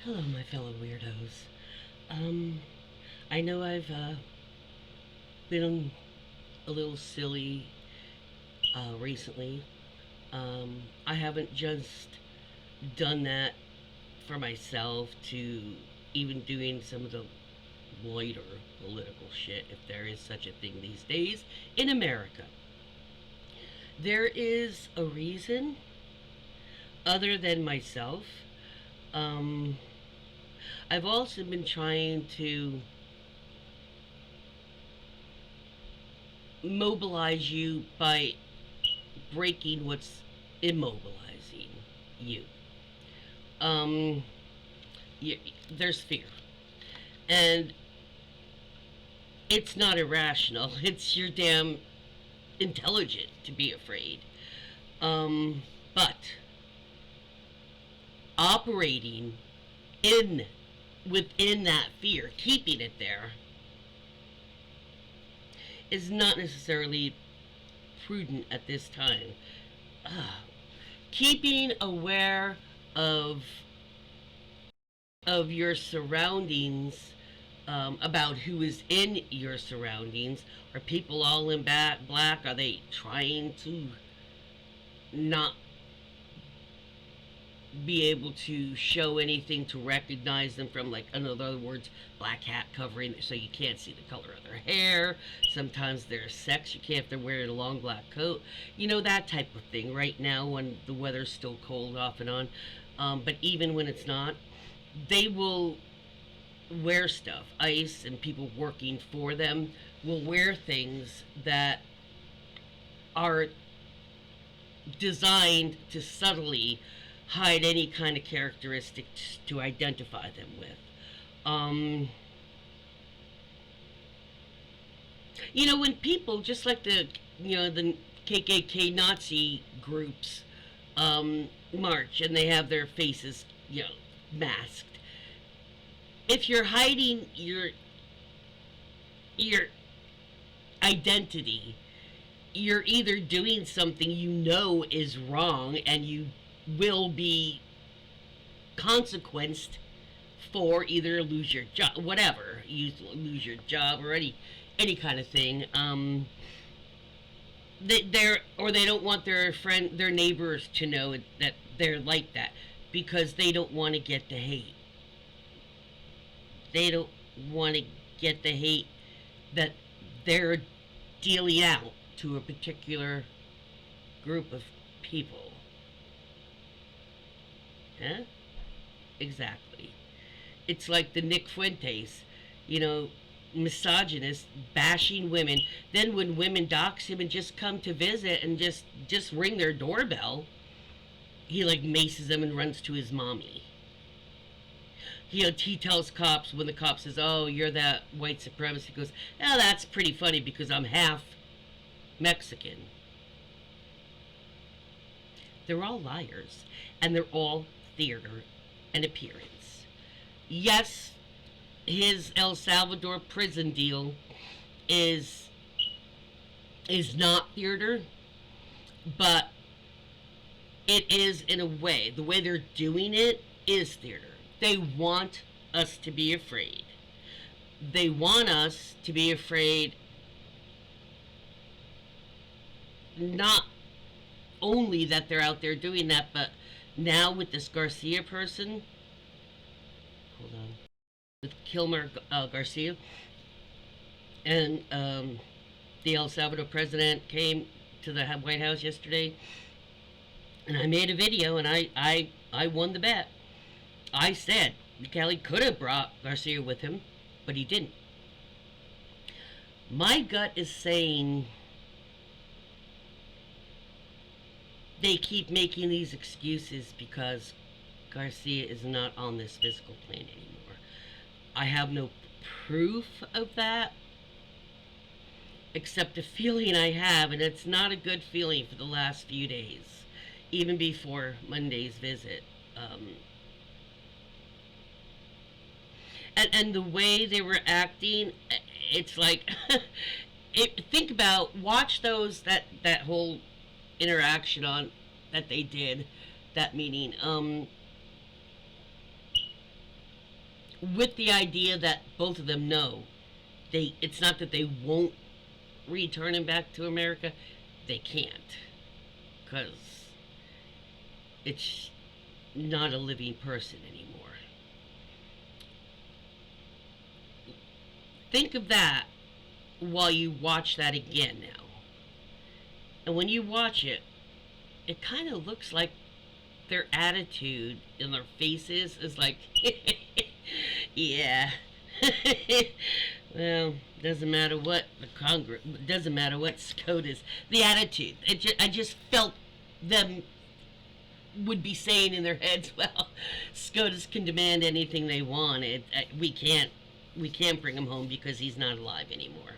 Hello, my fellow weirdos. Um, I know I've been a little silly recently. I haven't just done that for myself to even doing some of the lighter political shit, if there is such a thing these days in America. There is a reason other than myself. Um, I've also been trying to mobilize you by breaking what's immobilizing you. Um, y there's fear, and it's not irrational. It's your damn intelligent to be afraid. But operating in within that fear, keeping it there, is not necessarily prudent at this time. Uh, Keeping aware of your surroundings, about who is in your surroundings. Are people all in black? Are they trying to not be able to show anything to recognize them from, like, in other words, black hat covering so you can't see the color of their hair? Sometimes their sex, you can't, if they're wearing a long black coat, that type of thing. Right now, when the weather's still cold off and on, but even when it's not, they will wear stuff. ICE and people working for them will wear things that are designed to subtly hide any kind of characteristics to identify them with. Um, when people, just like the KKK Nazi groups, march and they have their faces, masked. If you're hiding your identity, you're either doing something is wrong and you will be consequenced for, either lose your job, whatever, you lose your job or any kind of thing. They don't want their neighbors to know that they're like that, because they don't want to get the hate. They don't want to get the hate that they're dealing out to a particular group of people. Huh? Exactly. It's like the Nick Fuentes, you know, misogynist, bashing women. Then when women dox him and just come to visit and just ring their doorbell, he like maces them and runs to his mommy. He tells cops, when the cop says, "Oh, you're that white supremacist," he goes, "Oh, that's pretty funny because I'm half Mexican." They're all liars, and they're all theater and appearance. Yes, his El Salvador prison deal is not theater, but it is, in a way. The way they're doing it is theater. They want us to be afraid. They want us to be afraid, not only that they're out there doing that, but now with this Garcia person, hold on, with Kilmer Garcia, and the El Salvador president came to the White House yesterday, and I made a video, and I won the bet. I said Kelly could have brought Garcia with him, but he didn't. My gut is saying they keep making these excuses because Garcia is not on this physical plane anymore. I have no proof of that, except a feeling I have, and it's not a good feeling for the last few days, even before Monday's visit. And the way they were acting, it's like, think about, watch that whole interaction on that they did, that meeting. with the idea that both of them know it's not that they won't return him back to America, they can't, because it's not a living person anymore. Think of that while you watch that again now. And when you watch it, it kind of looks like their attitude in their faces is like, yeah. Well, doesn't matter what the Congress, doesn't matter what SCOTUS, the attitude. I just felt them would be saying in their heads, well, SCOTUS can demand anything they want. We can't bring him home because he's not alive anymore.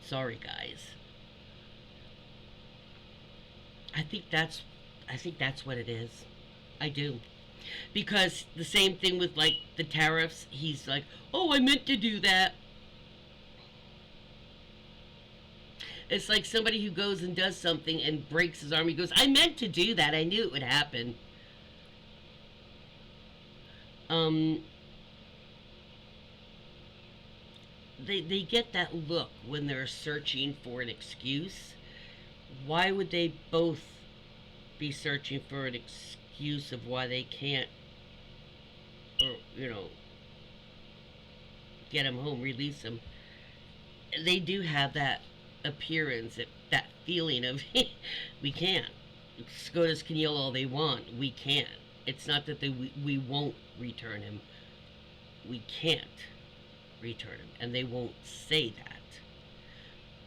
Sorry, guys. I think that's, I think that's what it is. I do. Because the same thing with like the tariffs, he's like, "Oh, I meant to do that." It's like somebody who goes and does something and breaks his arm. He goes, "I meant to do that. I knew it would happen." Um, they get that look when they're searching for an excuse. Why would they both be searching for an excuse of why they can't, or get him home, release him? They do have that appearance, that feeling of we can't. SCOTUS can yell all they want. We can't. It's not that we won't return him. We can't return him, and they won't say that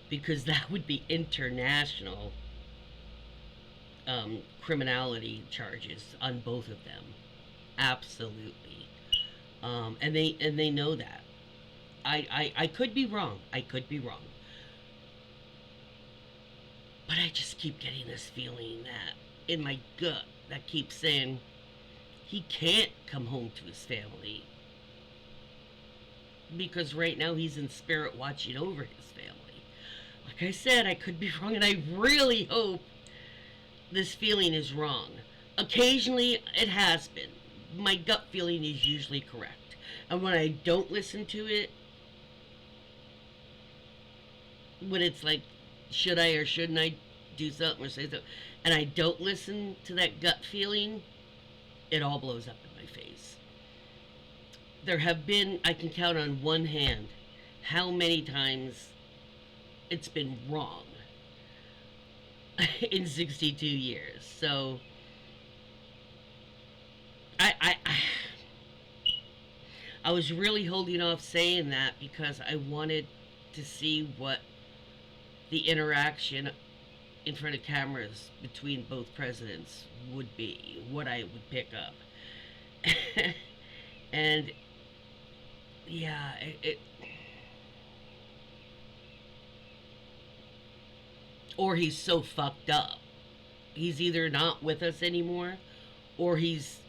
because that would be international criminality charges on both of them. Absolutely, and they know that. I could be wrong. I could be wrong. But I just keep getting this feeling that in my gut that keeps saying he can't come home to his family because right now he's in spirit watching over his family. Like I said, I could be wrong, and I really hope this feeling is wrong. Occasionally, it has been. My gut feeling is usually correct. And when I don't listen to it, when it's like, should I or shouldn't I do something or say something, and I don't listen to that gut feeling, it all blows up in my face. There have been, I can count on one hand how many times it's been wrong in 62 years. So I was really holding off saying that because I wanted to see what the interaction in front of cameras between both presidents would be, what I would pick up. And yeah, or he's so fucked up. He's either not with us anymore, or he's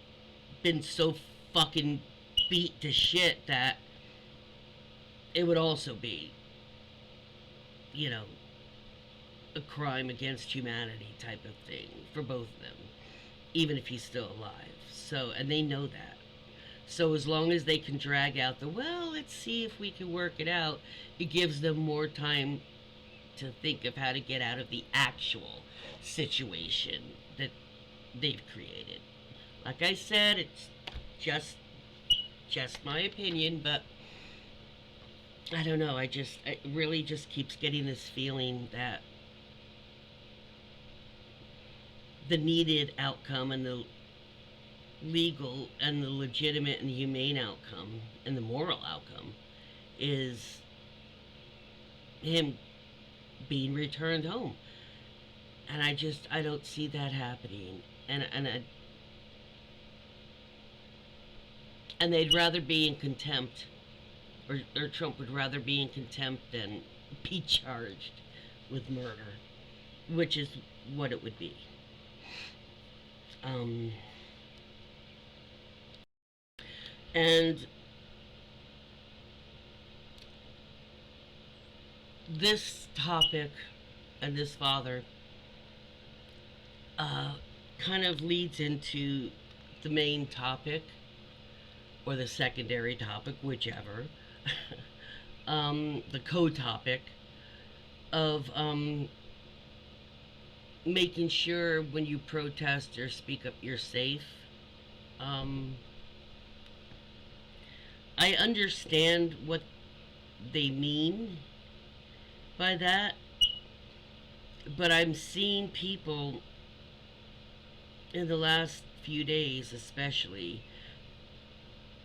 been so fucking beat to shit that it would also be, you know, a crime against humanity type of thing for both of them, even if he's still alive. So, and they know that. So, as long as they can drag out well, let's see if we can work it out, it gives them more time to think of how to get out of the actual situation that they've created. Like I said, it's just just my opinion, but I don't know. It really just keeps getting this feeling that the needed outcome and the legal and the legitimate and the humane outcome and the moral outcome is him being returned home. And I don't see that happening. And they'd rather be in contempt, or Trump would rather be in contempt than be charged with murder, which is what it would be. Um, and this topic and this father uh, kind of leads into the main topic or the secondary topic, whichever, the co-topic of making sure when you protest or speak up, you're safe. Um, I understand what they mean by that, but I'm seeing people in the last few days, especially,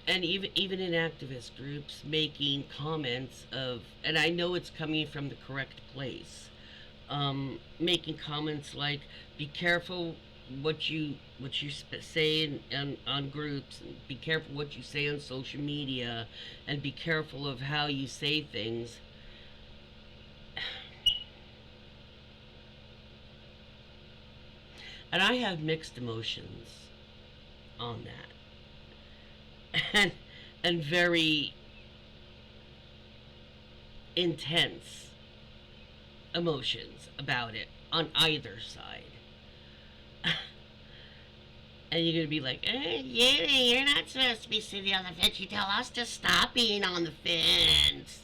and even in activist groups, making comments of, and I know it's coming from the correct place, making comments like, "Be careful what you say on groups, and be careful what you say on social media, and be careful of how you say things." And I have mixed emotions on that, and very intense emotions about it on either side. And you're gonna be like, yeah, you're not supposed to be sitting on the fence. You tell us to stop being on the fence.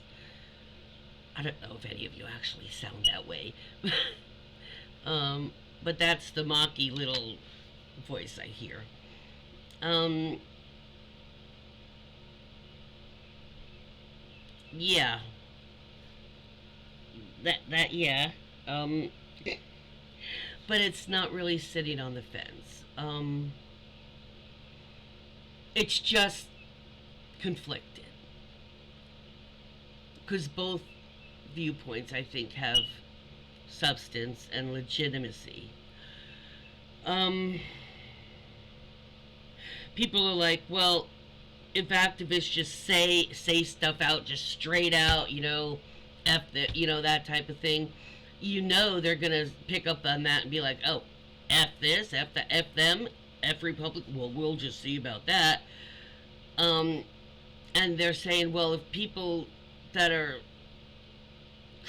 I don't know if any of you actually sound that way. um, but that's the mocky little voice I hear. Um, yeah, yeah. Um, but it's not really sitting on the fence. It's just conflicted because both viewpoints, I think, have substance and legitimacy. Um, People are like, well, if activists just say stuff out, just straight out, f the, that type of thing, they're gonna pick up on that and be like, oh, f this, f them, f Republic. Well, we'll just see about that. Um, and they're saying, well, if people that are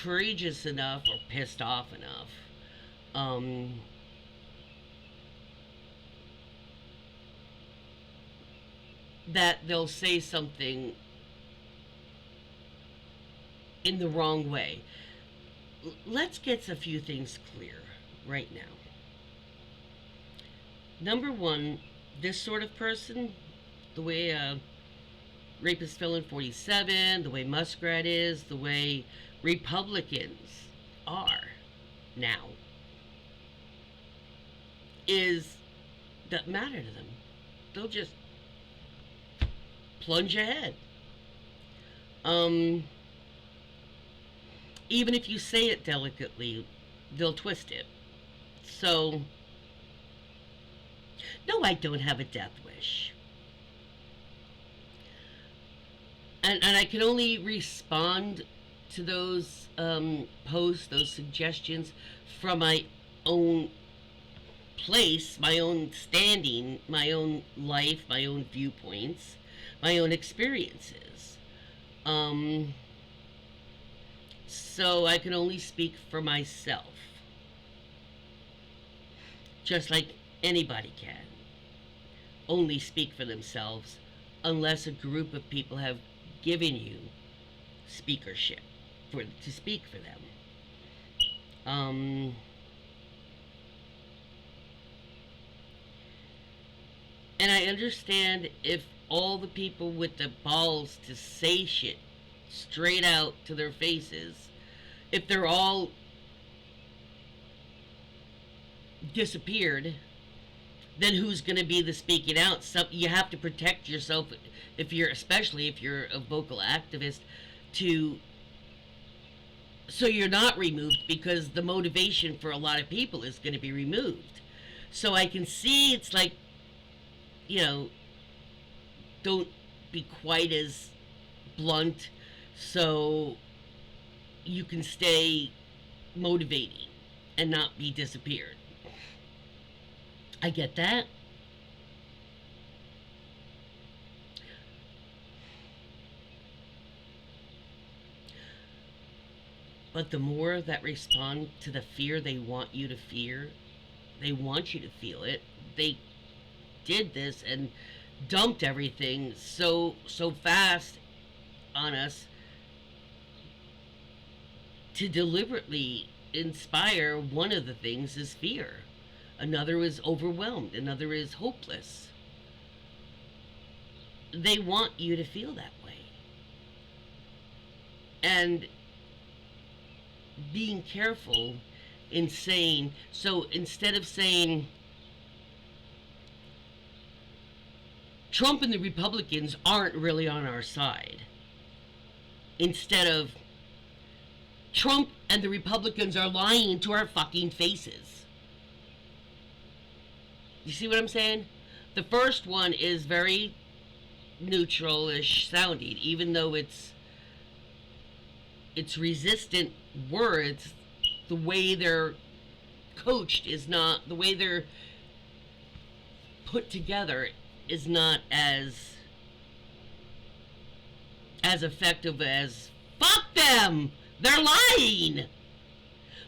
courageous enough or pissed off enough, um, that they'll say something in the wrong way. Let's get a few things clear right now. Number one, this sort of person, the way Rapist Felon 47, the way Muskrat is, the way Republicans are now, is doesn't matter to them. They'll just plunge ahead. Um, Even if you say it delicately, they'll twist it. So, no, I don't have a death wish. And I can only respond to those posts, those suggestions from my own place, my own standing, my own life, my own viewpoints, my own experiences. Um, so I can only speak for myself, just like anybody can only speak for themselves unless a group of people have given you speakership to speak for them. Um, and I understand if all the people with the balls to say shit straight out to their faces, if they're all disappeared, then who's going to be the speaking out? So you have to protect yourself especially if you're a vocal activist, to so you're not removed, because the motivation for a lot of people is going to be removed. So I can see it's like, you know, don't be quite as blunt, so you can stay motivating and not be disappeared. I get that. But the more that respond to the fear they want you to fear, they want you to feel it. They did this, and dumped everything so fast on us to deliberately inspire. One of the things is fear. Another is overwhelmed. Another is hopeless. They want you to feel that way. And being careful in saying, so instead of saying Trump and the Republicans aren't really on our side, instead of Trump and the Republicans are lying to our fucking faces. You see what I'm saying? The first one is very neutral-ish sounding, even though it's resistant words. The way they're coached is not, the way they're put together is not as effective as fuck them, they're lying.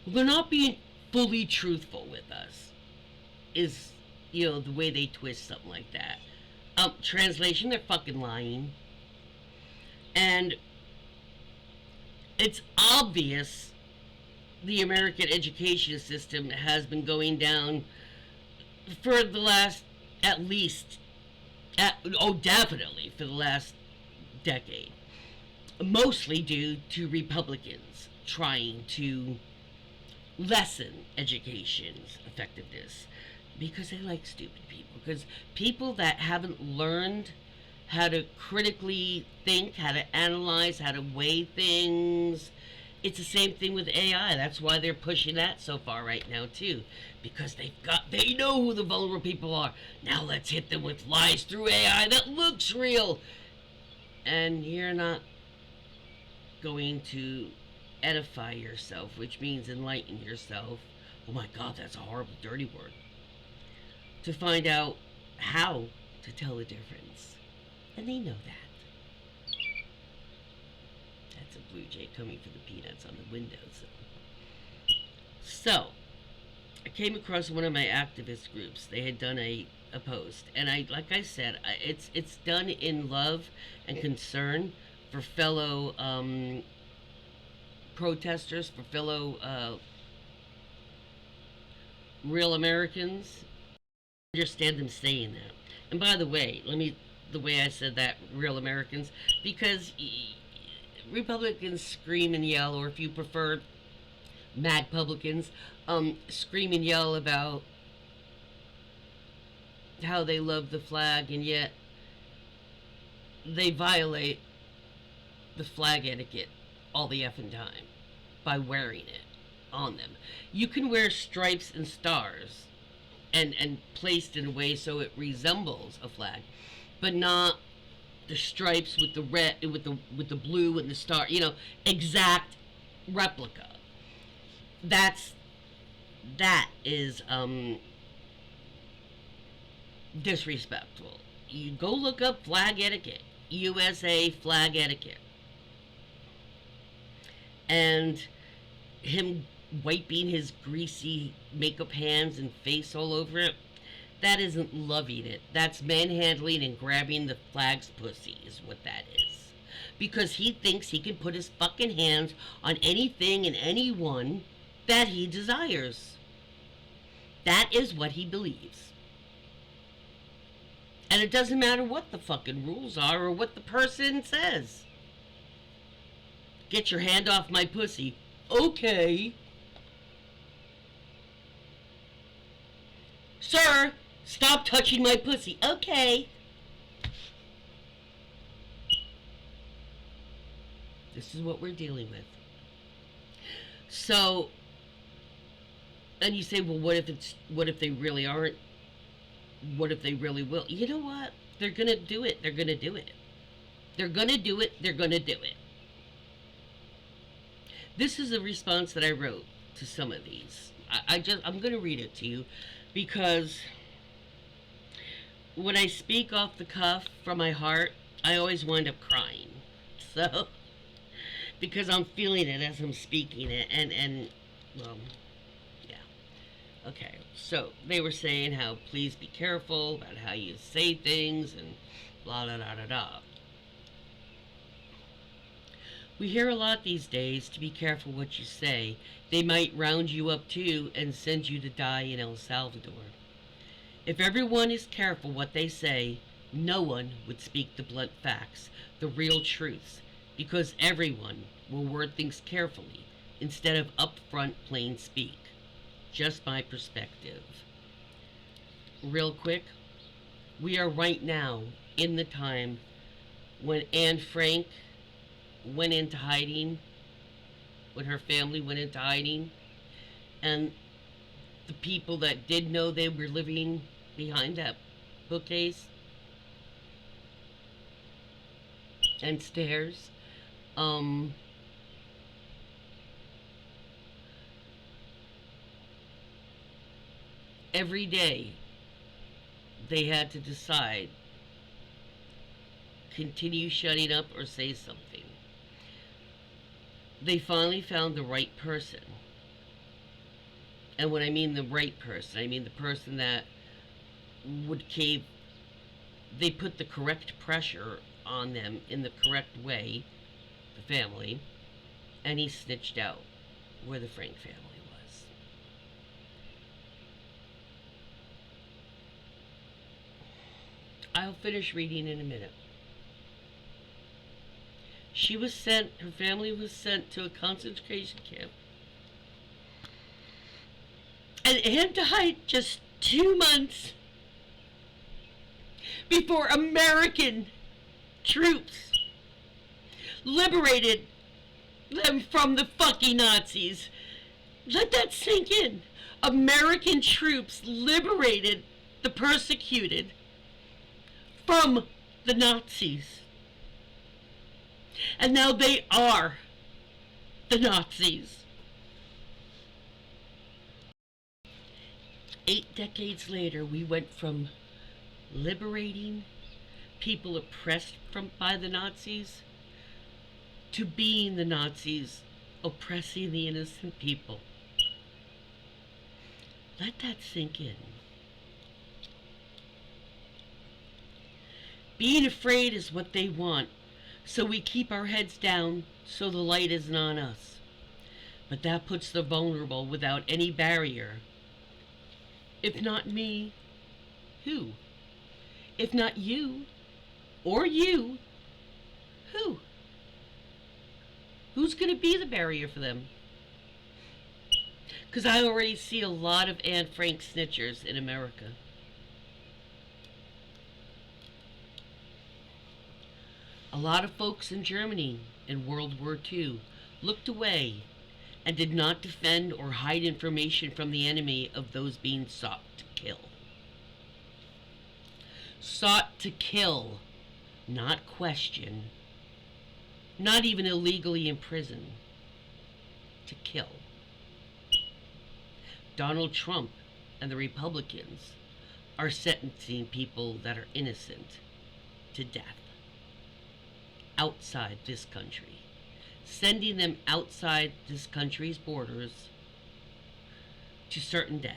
They're not being fully truthful with us, is, the way they twist something like that. Translation, they're fucking lying. And it's obvious the American education system has been going down for the last, definitely for the last decade. Mostly due to Republicans trying to lessen education's effectiveness because they like stupid people. Because people that haven't learned how to critically think, how to analyze, how to weigh things. It's the same thing with AI. That's why they're pushing that so far right now too, because they know who the vulnerable people are. Now let's hit them with lies through AI that looks real, and you're not going to edify yourself, which means enlighten yourself. Oh my God, that's a horrible, dirty word. To find out how to tell the difference, and they know that. That's a blue jay coming for the peanuts on the windows. So, I came across one of my activist groups. They had done a post, and like I said, it's done in love and concern for fellow protesters, for fellow real Americans. I understand them saying that. And by the way, the way I said that, real Americans, because Republicans scream and yell, or if you prefer, mad publicans, scream and yell about how they love the flag, and yet they violate the flag etiquette all the effing time by wearing it on them. You can wear stripes and stars and placed in a way so it resembles a flag, but not the stripes with the red, with the blue and the star, exact replica. That is disrespectful. You go look up flag etiquette, USA flag etiquette, and him wiping his greasy makeup hands and face all over it. That isn't loving it. That's manhandling and grabbing the flag's pussy is what that is. Because he thinks he can put his fucking hands on anything and anyone that he desires. That is what he believes. And it doesn't matter what the fucking rules are or what the person says. Get your hand off my pussy. Okay. Sir, stop touching my pussy. Okay. This is what we're dealing with. So, and you say, well, what if they really aren't? What if they really will? You know what? They're gonna do it. They're gonna do it. They're gonna do it. They're gonna do it. This is a response that I wrote to some of these. I'm gonna read it to you, because when I speak off the cuff from my heart, I always wind up crying. So, because I'm feeling it as I'm speaking it, and well, yeah. Okay, so they were saying how please be careful about how you say things and blah da da da da. We hear a lot these days to be careful what you say. They might round you up too and send you to die in El Salvador. If everyone is careful what they say, no one would speak the blunt facts, the real truths, because everyone will word things carefully instead of upfront plain speak. Just my perspective. Real quick, we are right now in the time when Anne Frank went into hiding, when her family went into hiding, and the people that did know they were living behind that bookcase and stairs, every day they had to decide continue shutting up or say something. They finally found the right person. And when I mean the right person, I mean the person that would cave. They put the correct pressure on them in the correct way, the family, and he snitched out where the Frank family was. I'll finish reading in a minute. Her family was sent to a concentration camp. And Anne died just 2 months before American troops liberated them from the fucking Nazis. Let that sink in. American troops liberated the persecuted from the Nazis. And now they are the Nazis. 8 decades later, we went from liberating people oppressed by the Nazis to being the Nazis oppressing the innocent people. Let that sink in. Being afraid is what they want, so we keep our heads down so the light isn't on us. But that puts the vulnerable without any barrier. If not me, who? If not you, or you, who? Who's going to be the barrier for them? Because I already see a lot of Anne Frank snitchers in America. A lot of folks in Germany in World War II looked away and did not defend or hide information from the enemy of those being sought to kill. Sought to kill, not question, not even illegally imprison, to kill. Donald Trump and the Republicans are sentencing people that are innocent to death outside this country, sending them outside this country's borders to certain death.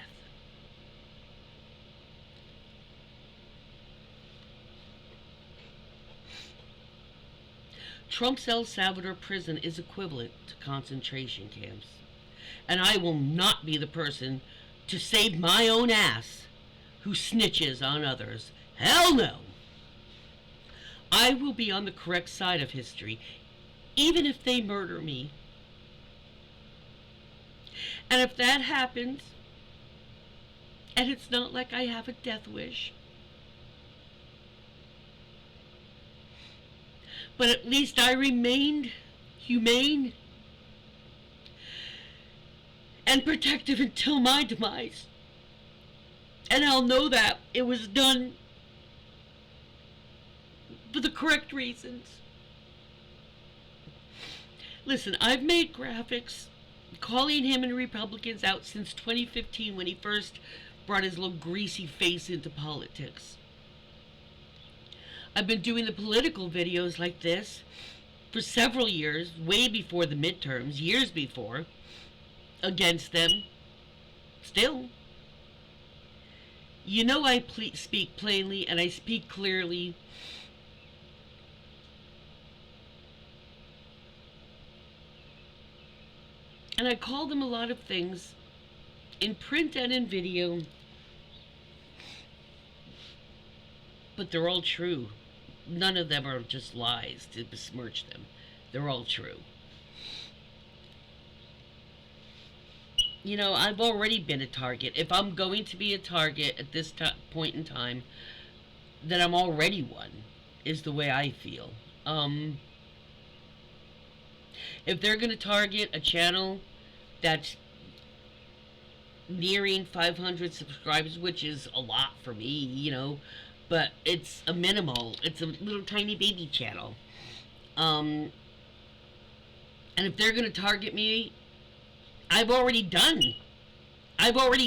Trump's El Salvador prison is equivalent to concentration camps, and I will not be the person to save my own ass who snitches on others. Hell no! I will be on the correct side of history, even if they murder me. And if that happens, and it's not like I have a death wish, but at least I remained humane and protective until my demise. And I'll know that it was done for the correct reasons. Listen, I've made graphics calling him and Republicans out since 2015 when he first brought his little greasy face into politics. I've been doing the political videos like this for several years, way before the midterms, years before, against them. Still, You know I speak plainly and I speak clearly. And I call them a lot of things in print and in video, but they're all true. None of them are just lies to besmirch them. They're all true. You know, I've already been a target. If I'm going to be a target at this point in time, then I'm already one, is the way I feel. If they're going to target a channel that's nearing 500 subscribers, which is a lot for me, but it's a minimal, it's a little tiny baby channel. And if they're going to target me, I've already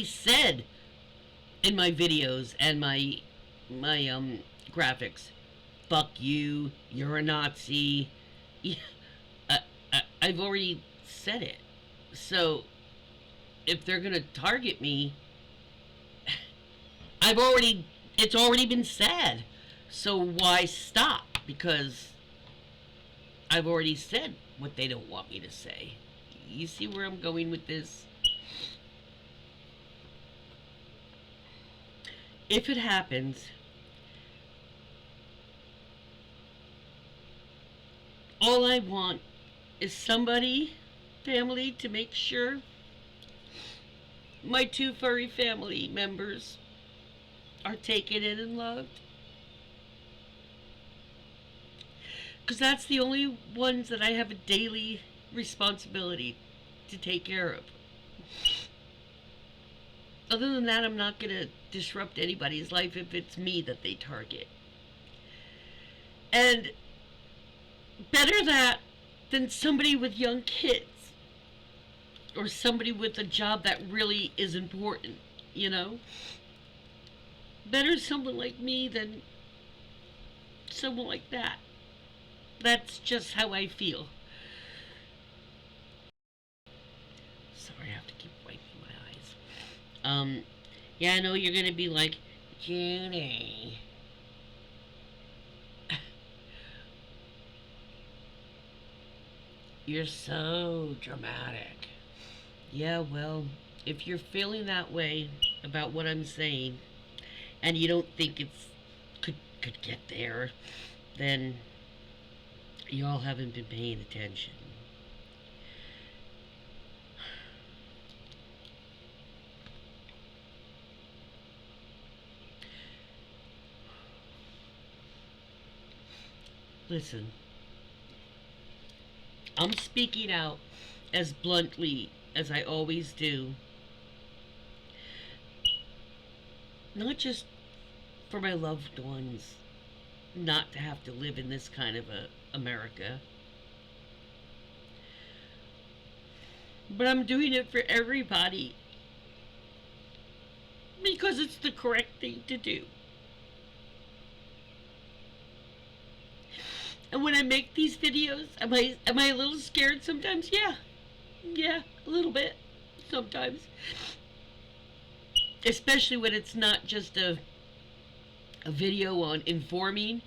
said in my videos and my graphics, fuck you, you're a Nazi. I've already said it. So if they're gonna target me, it's already been said. So why stop? Because I've already said what they don't want me to say. You see where I'm going with this? If it happens, all I want is family, to make sure my two furry family members are taken in and loved. Because that's the only ones that I have a daily responsibility to take care of. Other than that, I'm not going to disrupt anybody's life if it's me that they target. And better that than somebody with young kids or somebody with a job that really is important, Better someone like me than someone like that. That's just how I feel. Sorry, I have to keep wiping my eyes. Yeah, I know you're gonna be like, Judy. You're so dramatic. Yeah, well, if you're feeling that way about what I'm saying, and you don't think it's could get there, then y'all haven't been paying attention. Listen, I'm speaking out as bluntly as I always do. Not just for my loved ones not to have to live in this kind of a America, but I'm doing it for everybody because it's the correct thing to do. And when I make these videos, am I a little scared sometimes? Yeah, a little bit sometimes. Especially when it's not just a video on informing,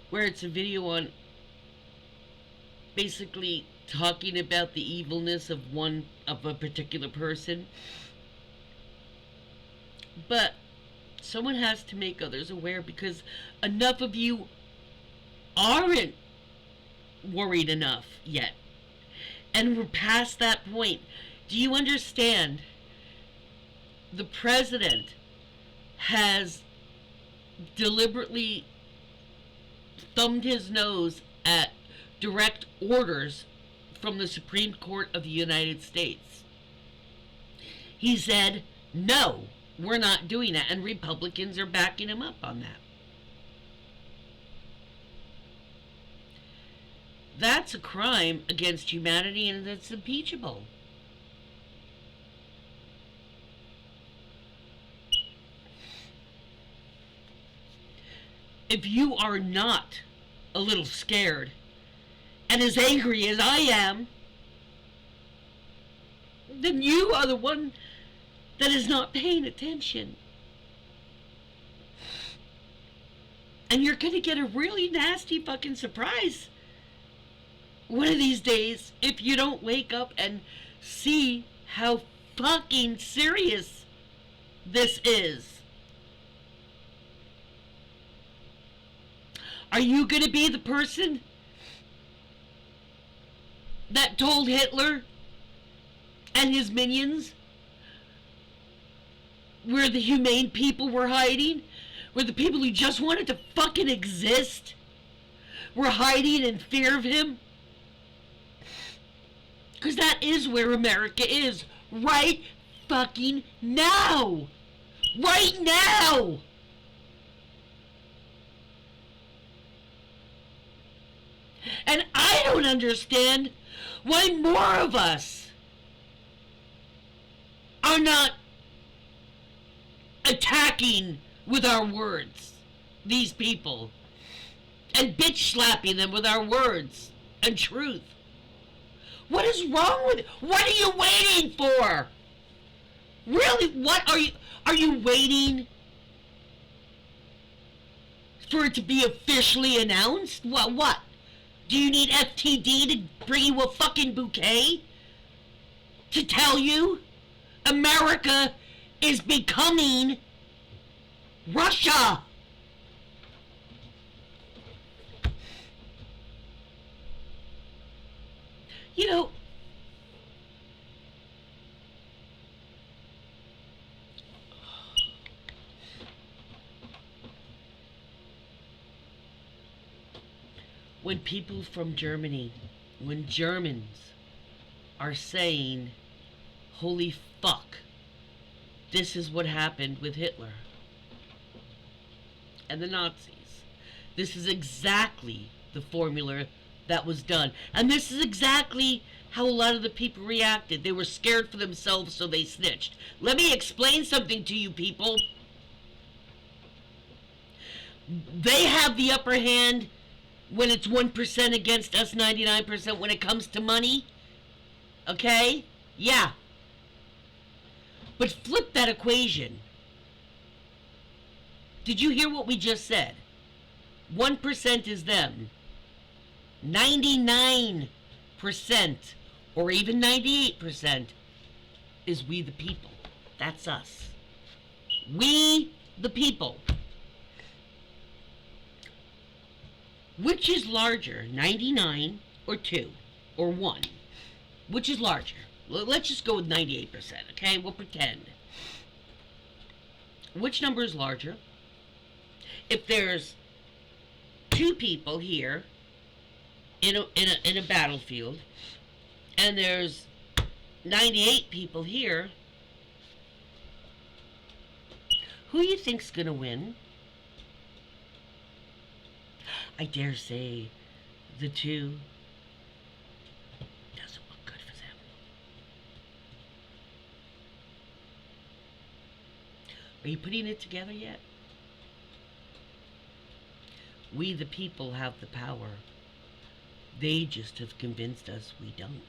where it's a video on basically talking about the evilness of a particular person. But someone has to make others aware, because enough of you aren't worried enough yet. And we're past that point. Do you understand? The president has deliberately thumbed his nose at direct orders from the Supreme Court of the United States. He said, no, we're not doing that, and Republicans are backing him up on that. That's a crime against humanity, and it's impeachable. If you are not a little scared and as angry as I am, then you are the one that is not paying attention. And you're going to get a really nasty fucking surprise one of these days if you don't wake up and see how fucking serious this is. Are you going to be the person that told Hitler and his minions where the humane people were hiding? Where the people who just wanted to fucking exist were hiding in fear of him? Because that is where America is. Right fucking now. Right now. And I don't understand why more of us are not attacking with our words these people and bitch slapping them with our words and truth. What is wrong with it? What are you waiting for? Really? What are you waiting for it to be officially announced? What? Do you need FTD to bring you a fucking bouquet? To tell you America is becoming Russia? You know, when people from Germany, when Germans are saying, holy fuck, this is what happened with Hitler and the Nazis. This is exactly the formula that was done. And this is exactly how a lot of the people reacted. They were scared for themselves, so they snitched. Let me explain something to you people. They have the upper hand when it's 1% against us 99% when it comes to money. Okay? Yeah. But flip that equation. Did you hear what we just said? 1% is them. 99% or even 98% is we the people. That's us. We the people. Which is larger, 99 or 2 or 1? Which is larger? Let's just go with 98%, okay? We'll pretend. Which number is larger? If there's 2 people here in a battlefield, and there's 98 people here, who you think's gonna win? I dare say the 2 doesn't look good for them. Are you putting it together yet? We the people have the power. They just have convinced us we don't.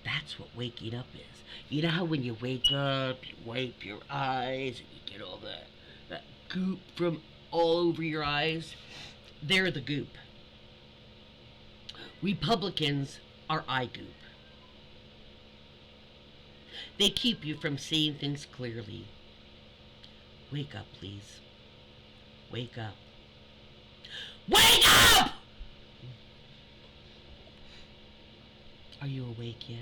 That's what waking up is. You know how when you wake up, you wipe your eyes and you get all that goop from all over your eyes? They're the goop. Republicans are eye goop. They keep you from seeing things clearly. Wake up, please. Wake up. Wake up! Are you awake yet?